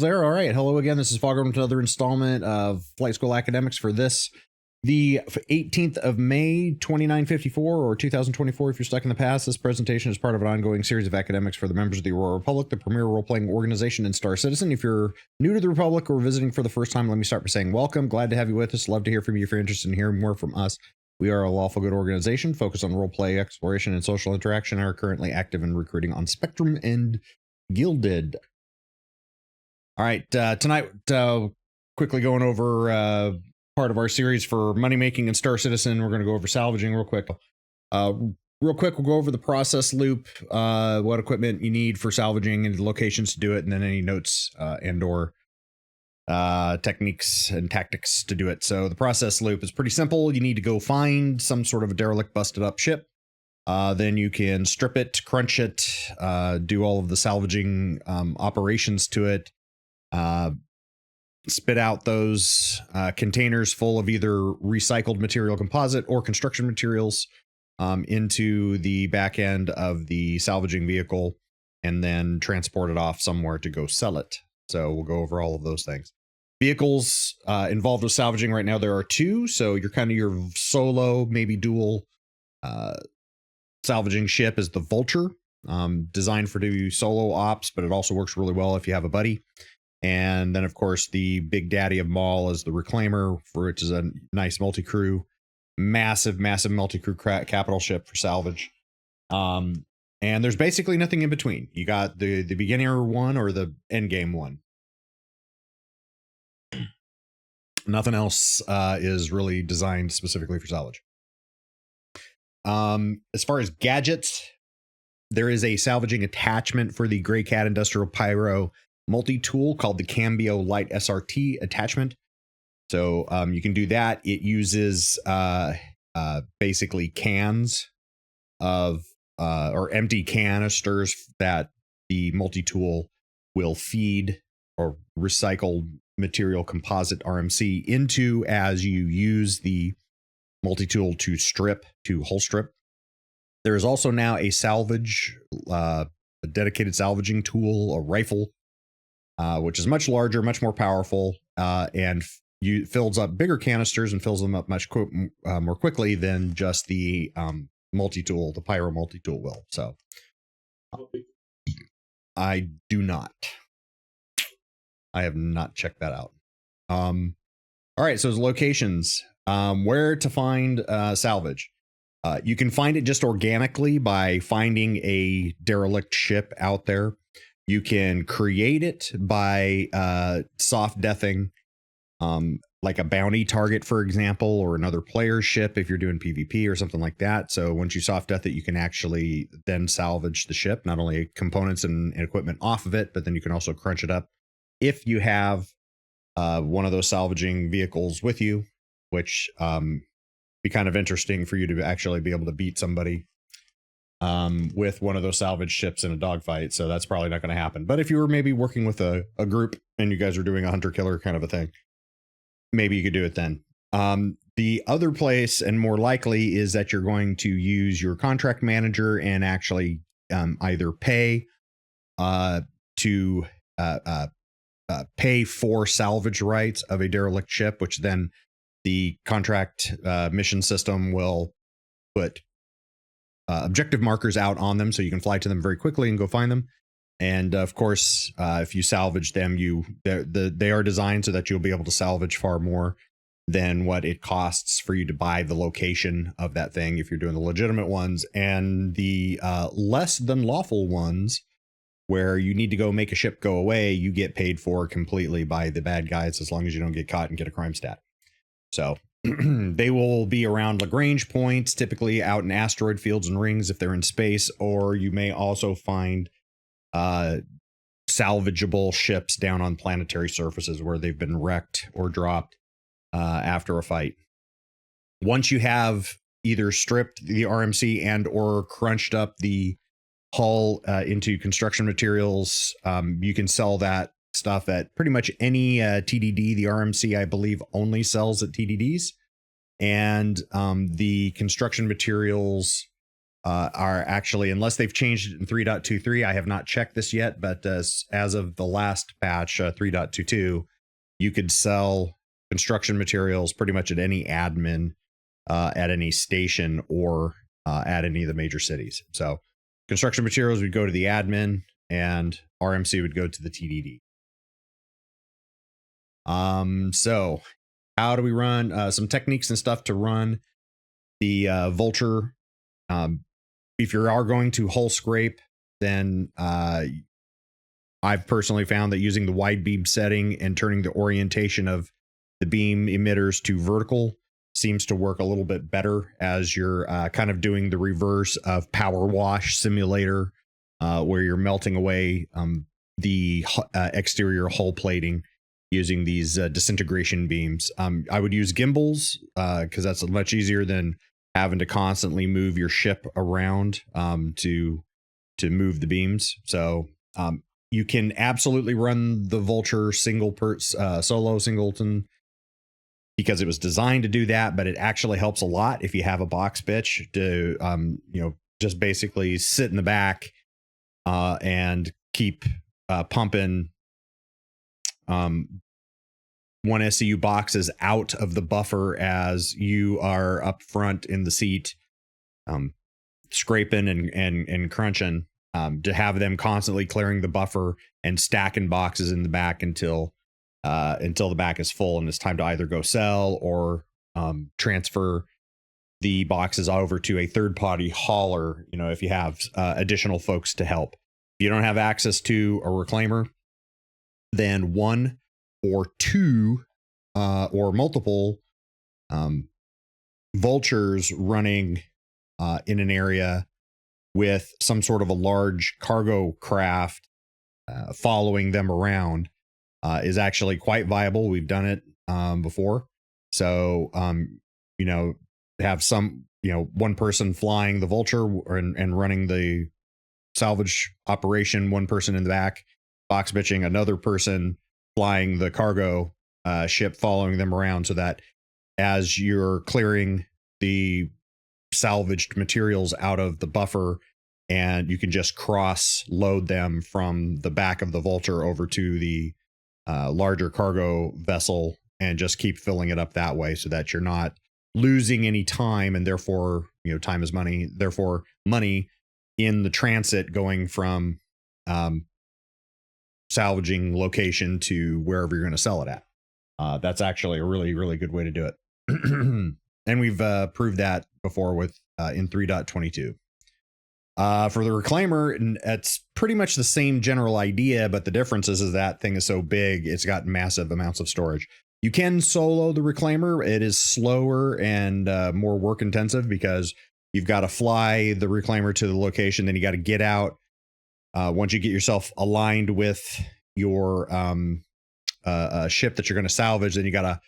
there. All right. Hello again. This is Foghorn with another installment of Flight School Academics for this, the 18th of May, 2954 or 2024. If you're stuck in the past, this presentation is part of an ongoing series of academics for the members of the Aurora Republic, the premier role-playing organization and Star Citizen. If you're new to the Republic or visiting for the first time, let me start by saying welcome. Glad to have you with us. Love to hear from you if you're interested in hearing more from us. We are a lawful good organization focused on role-play, exploration, and social interaction, and are currently active in recruiting on Spectrum and Gilded. All right, tonight, quickly going over part of our series for money making and Star Citizen. We're going to go over salvaging real quick. We'll go over the process loop, what equipment you need for salvaging and the locations to do it, and then any notes and/or techniques and tactics to do it. So the process loop is pretty simple. You need to go find some sort of a derelict, busted up ship. Then you can strip it, crunch it, do all of the salvaging operations to it. Spit out those containers full of either recycled material composite or construction materials into the back end of the salvaging vehicle, and then transport it off somewhere to go sell it. So we'll go over all of those things. Vehicles involved with salvaging right now, there are two. So you're kind of your solo, maybe dual salvaging ship is the Vulture, designed for do solo ops, but it also works really well if you have a buddy. And then, of course, the big daddy of them all is the Reclaimer, which is a nice multi-crew, massive multi-crew capital ship for salvage. And there's basically nothing in between. You got the beginner one or the end game one. Nothing else is really designed specifically for salvage. As far as gadgets, there is a salvaging attachment for the Grey Cat Industrial Pyro multi-tool called the Cambio Light SRT attachment. So you can do that. It uses basically cans of or empty canisters that the multi-tool will feed or recycled material composite RMC into as you use the multi-tool to hull strip. There is also now a salvage, a dedicated salvaging tool, a rifle, which is much larger, much more powerful, and fills up bigger canisters and fills them up much more quickly than just the multi-tool, the Pyro multi-tool will. So I do not. I have not checked that out. All right, so locations, where to find salvage. You can find it just organically by finding a derelict ship out there. You can create it by soft deathing, like a bounty target, for example, or another player's ship if you're doing PvP or something like that. So once you soft death it, you can actually then salvage the ship, not only components and equipment off of it, but then you can also crunch it up if you have one of those salvaging vehicles with you, which be kind of interesting for you to actually be able to beat somebody with one of those salvage ships in a dogfight. So that's probably not going to happen. But if you were maybe working with a group and you guys are doing a hunter-killer kind of a thing, maybe you could do it then. The other place, and more likely, is that you're going to use your contract manager and actually either pay to pay for salvage rights of a derelict ship, which then the contract mission system will put objective markers out on them so you can fly to them very quickly and go find them. And of course, if you salvage them, they are designed so that you'll be able to salvage far more than what it costs for you to buy the location of that thing if you're doing the legitimate ones. And the less than lawful ones, where you need to go make a ship go away, you get paid for completely by the bad guys as long as you don't get caught and get a crime stat. So they will be around Lagrange points, typically out in asteroid fields and rings if they're in space, or you may also find salvageable ships down on planetary surfaces where they've been wrecked or dropped after a fight. Once you have either stripped the RMC and or crunched up the hull into construction materials, you can sell that stuff at pretty much any TDD. The RMC, I believe, only sells at TDDs, and the construction materials are actually, unless they've changed it in 3.23, I have not checked this yet, but as of the last patch, 3.22, you could sell construction materials pretty much at any admin, at any station, or at any of the major cities. So construction materials would go to the admin, and RMC would go to the TDD. So how do we run? Some techniques and stuff to run the Vulture. If you are going to hull scrape, then I've personally found that using the wide beam setting and turning the orientation of the beam emitters to vertical seems to work a little bit better as you're kind of doing the reverse of power wash simulator, where you're melting away the exterior hull plating using these disintegration beams. I would use gimbals because that's much easier than having to constantly move your ship around to move the beams. So you can absolutely run the Vulture solo singleton because it was designed to do that, but it actually helps a lot if you have a box bitch to just basically sit in the back and keep pumping one SCU boxes out of the buffer as you are up front in the seat, scraping and crunching, to have them constantly clearing the buffer and stacking boxes in the back until the back is full and it's time to either go sell or transfer the boxes over to a third-party hauler, if you have additional folks to help. If you don't have access to a reclaimer, then one or two or multiple Vultures running in an area with some sort of a large cargo craft following them around is actually quite viable. We've done it before. So, have some, one person flying the Vulture and running the salvage operation, one person in the back box bitching, another person flying the cargo ship following them around, so that as you're clearing the salvaged materials out of the buffer, and you can just cross load them from the back of the Vulture over to the larger cargo vessel and just keep filling it up that way, so that you're not losing any time, and therefore time is money, therefore money in the transit going from salvaging location to wherever you're going to sell it at. That's actually a really, really good way to do it. And we've proved that before with in 3.22. For the reclaimer, it's pretty much the same general idea, but the difference is that thing is so big, it's got massive amounts of storage. You can solo the reclaimer. It is slower and more work intensive because you've got to fly the reclaimer to the location, then you got to get out. Once you get yourself aligned with your ship that you're going to salvage, then you got to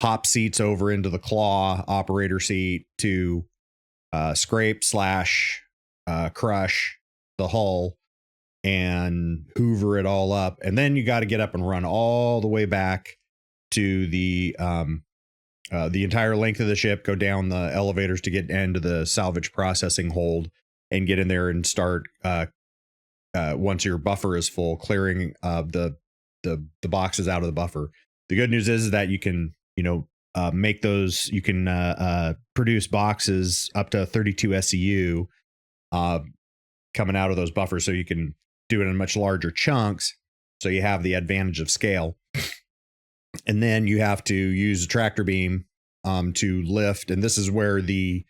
hop seats over into the claw operator seat to scrape / crush the hull and hoover it all up, and then you got to get up and run all the way back to the entire length of the ship, go down the elevators to get into the salvage processing hold and get in there and start once your buffer is full, clearing the boxes out of the buffer. The good news is that you can make those, you can produce boxes up to 32 SCU coming out of those buffers, so you can do it in much larger chunks, so you have the advantage of scale. And then you have to use a tractor beam to lift, and this is where the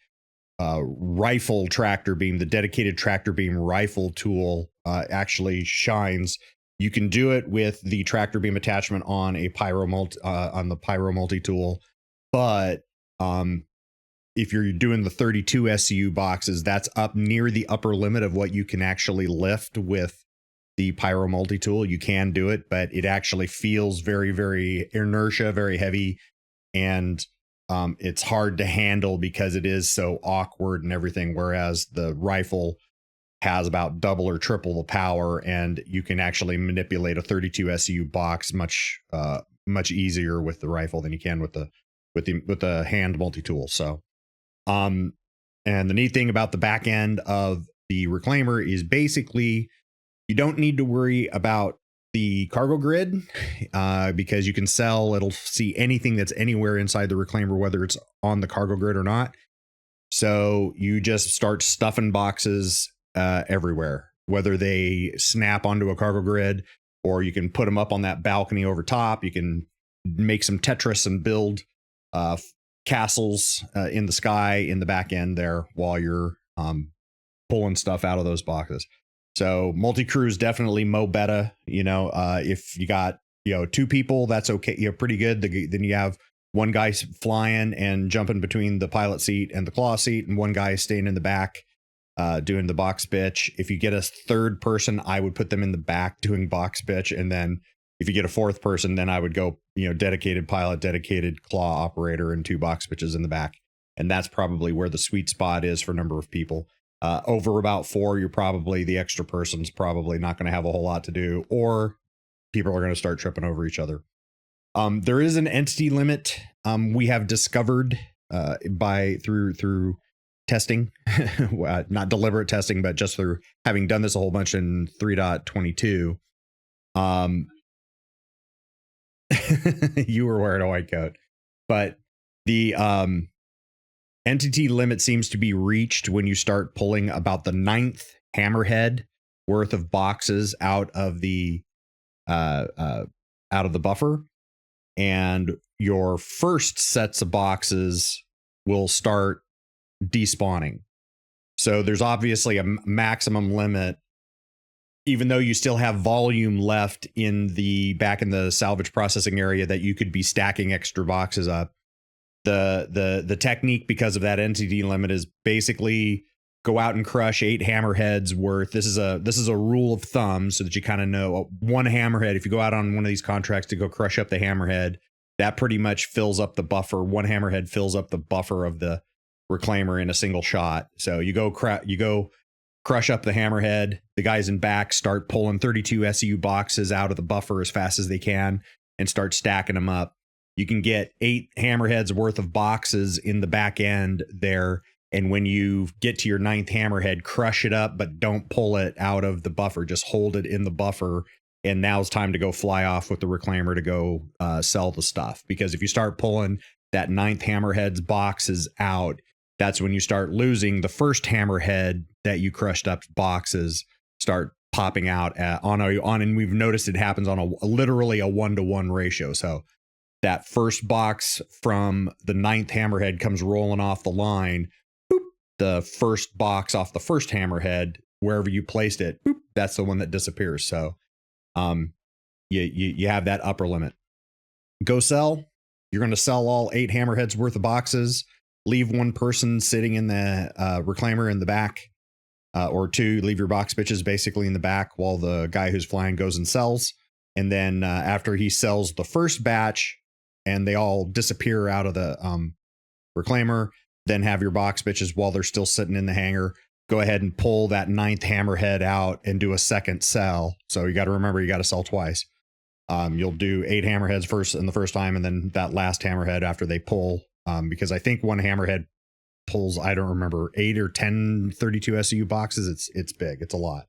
rifle tractor beam, the dedicated tractor beam rifle tool, actually shines. You can do it with the tractor beam attachment on a on the pyro multi tool, but if you're doing the 32 SCU boxes, that's up near the upper limit of what you can actually lift with the pyro multi tool. You can do it, but it actually feels very, very inertia, very heavy, and it's hard to handle because it is so awkward and everything. Whereas the rifle has about double or triple the power, and you can actually manipulate a 32 SCU box much easier with the rifle than you can with the hand multi tool. So And the neat thing about the back end of the reclaimer is basically you don't need to worry about the cargo grid because you can sell. It'll see anything that's anywhere inside the reclaimer, whether it's on the cargo grid or not. So you just start stuffing boxes everywhere, whether they snap onto a cargo grid or you can put them up on that balcony over top. You can make some Tetris and build castles in the sky in the back end there while you're pulling stuff out of those boxes. So multi-crew is definitely mo beta. If you got 2 people, that's okay. Pretty good. Then you have one guy flying and jumping between the pilot seat and the claw seat, and one guy staying in the back doing the box bitch. If you get a third person, I would put them in the back doing box bitch, and then if you get a fourth person, then I would go dedicated pilot, dedicated claw operator, and 2 box bitches in the back. And that's probably where the sweet spot is for number of people. Over about 4, the extra person's probably not going to have a whole lot to do, or people are going to start tripping over each other. There is an entity limit we have discovered through testing, not deliberate testing, but just through having done this a whole bunch in 3.22. You were wearing a white coat, but the entity limit seems to be reached when you start pulling about the 9th hammerhead worth of boxes out of the buffer, and your first sets of boxes will start despawning. So there's obviously a maximum limit, even though you still have volume left back in the salvage processing area that you could be stacking extra boxes up. The technique, because of that entity limit, is basically go out and crush 8 hammerheads worth. This is a rule of thumb so that you kind of know 1 hammerhead. If you go out on one of these contracts to go crush up the hammerhead, that pretty much fills up the buffer. 1 hammerhead fills up the buffer of the reclaimer in a single shot. So you go crush up the hammerhead. The guys in back start pulling 32 SU boxes out of the buffer as fast as they can and start stacking them up. You can get 8 hammerheads worth of boxes in the back end there. And when you get to your 9th hammerhead, crush it up, but don't pull it out of the buffer. Just hold it in the buffer. And now it's time to go fly off with the reclaimer to go sell the stuff. Because if you start pulling that 9th hammerhead's boxes out, that's when you start losing the first hammerhead that you crushed up boxes start popping out and we've noticed it happens on literally a 1-to-1 ratio. So that first box from the 9th hammerhead comes rolling off the line. Boop, the first box off the first hammerhead, wherever you placed it, boop, that's the one that disappears. So you have that upper limit. Go sell. You're going to sell all 8 hammerheads worth of boxes. Leave 1 person sitting in the reclaimer in the back, or 2. Leave your box bitches basically in the back while the guy who's flying goes and sells. And then after he sells the first batch and they all disappear out of the reclaimer, then have your box bitches while they're still sitting in the hangar. Go ahead and pull that 9th hammerhead out and do a second sell. So you got to remember, you got to sell twice. You'll do 8 hammerheads first in the first time, and then that last hammerhead after they pull. Because I think 1 hammerhead pulls, I don't remember, 8 or 10 32 SU boxes. It's big. It's a lot.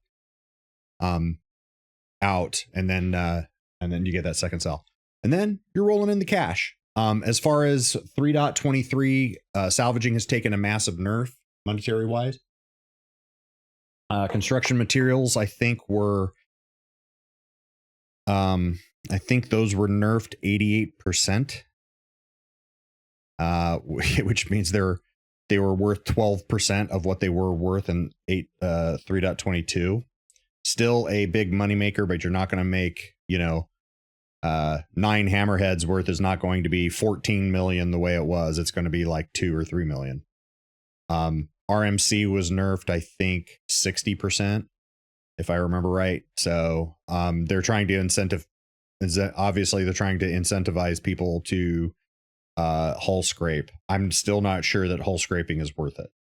Out, and then you get that second sell, and then you're rolling in the cash. As far as 3.23, salvaging has taken a massive nerf monetary wise. Construction materials, I think those were nerfed 88%. Which means they were worth 12% of what they were worth in 3.22. Still a big moneymaker, but you're not going to make 9 hammerheads worth is not going to be 14 million the way it was. It's going to be like 2 or 3 million. RMC was nerfed, I think 60%, if I remember right. So they're trying to obviously they're trying to incentivize people to hull scrape. I'm still not sure that hull scraping is worth it.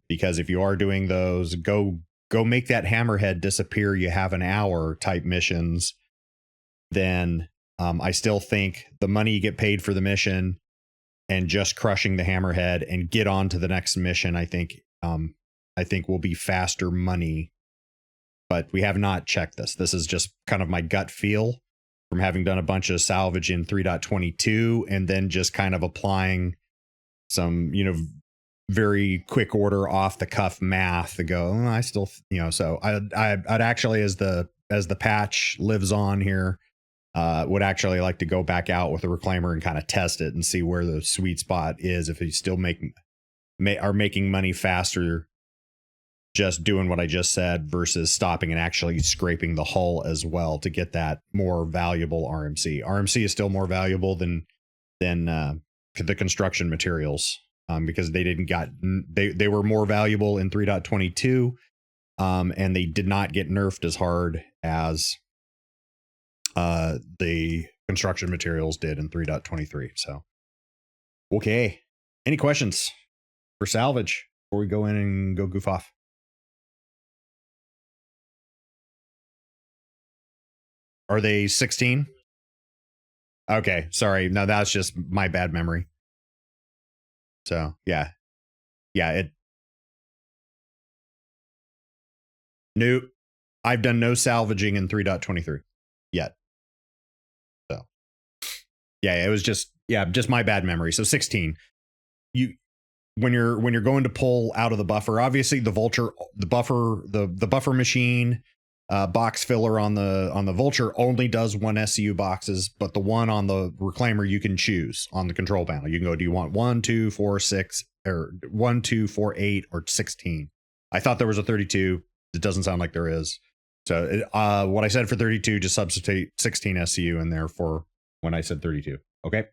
Because if you are doing those, go make that hammerhead disappear. You have an hour type missions. Then I still think the money you get paid for the mission and just crushing the hammerhead and get on to the next mission, I think will be faster money. But we have not checked this. This is just kind of my gut feel from having done a bunch of salvage in 3.22 and then just kind of applying some, very quick order off the cuff math to go, I still, so I'd actually, as the patch lives on here, would actually like to go back out with a reclaimer and kind of test it and see where the sweet spot is. If you still are making money faster, just doing what I just said versus stopping and actually scraping the hull as well to get that more valuable RMC. RMC is still more valuable than the construction materials, because they were more valuable in 3.22, and they did not get nerfed as hard as the construction materials did in 3.23. So, okay. Any questions for salvage before we go in and go goof off? Are they 16? Okay, sorry. No, that's just my bad memory. So, yeah. Nope. I've done no salvaging in 3.23 yet. So, yeah, it was just my bad memory. So 16. When you're going to pull out of the buffer, obviously the Vulture, the buffer machine, box filler on the Vulture only does 1 SCU boxes, but the one on the reclaimer you can choose on the control panel. You can go, do you want 1, 2, 4, 6, or 1, 2, 4, 8, or 16? I thought there was a 32. It doesn't sound like there is. So what I said for 32, just substitute 16 SCU in there for when I said 32. Okay.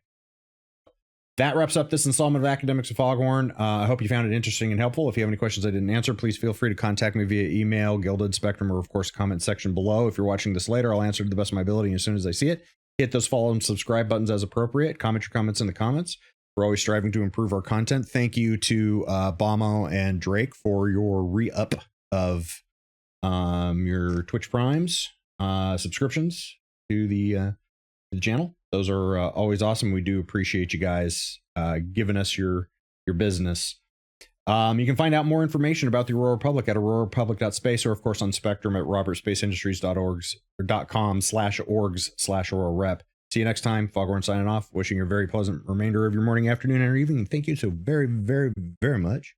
That wraps up this installment of Academics of Foghorn. I hope you found it interesting and helpful. If you have any questions I didn't answer, please feel free to contact me via email, Gilded Spectrum, or of course, comment section below. If you're watching this later, I'll answer to the best of my ability as soon as I see it. Hit those follow and subscribe buttons as appropriate. Comment your comments in the comments. We're always striving to improve our content. Thank you to Bomo and Drake for your re-up of your Twitch Primes subscriptions to the channel. Those are always awesome. We do appreciate you guys giving us your business. You can find out more information about the Aurora Republic at aurorarepublic.space, or of course on Spectrum at robertspaceindustriescom/orgs/aurora-rep. See you next time. Foghorn signing off. Wishing you a very pleasant remainder of your morning, afternoon, or evening. Thank you so very, very, very much.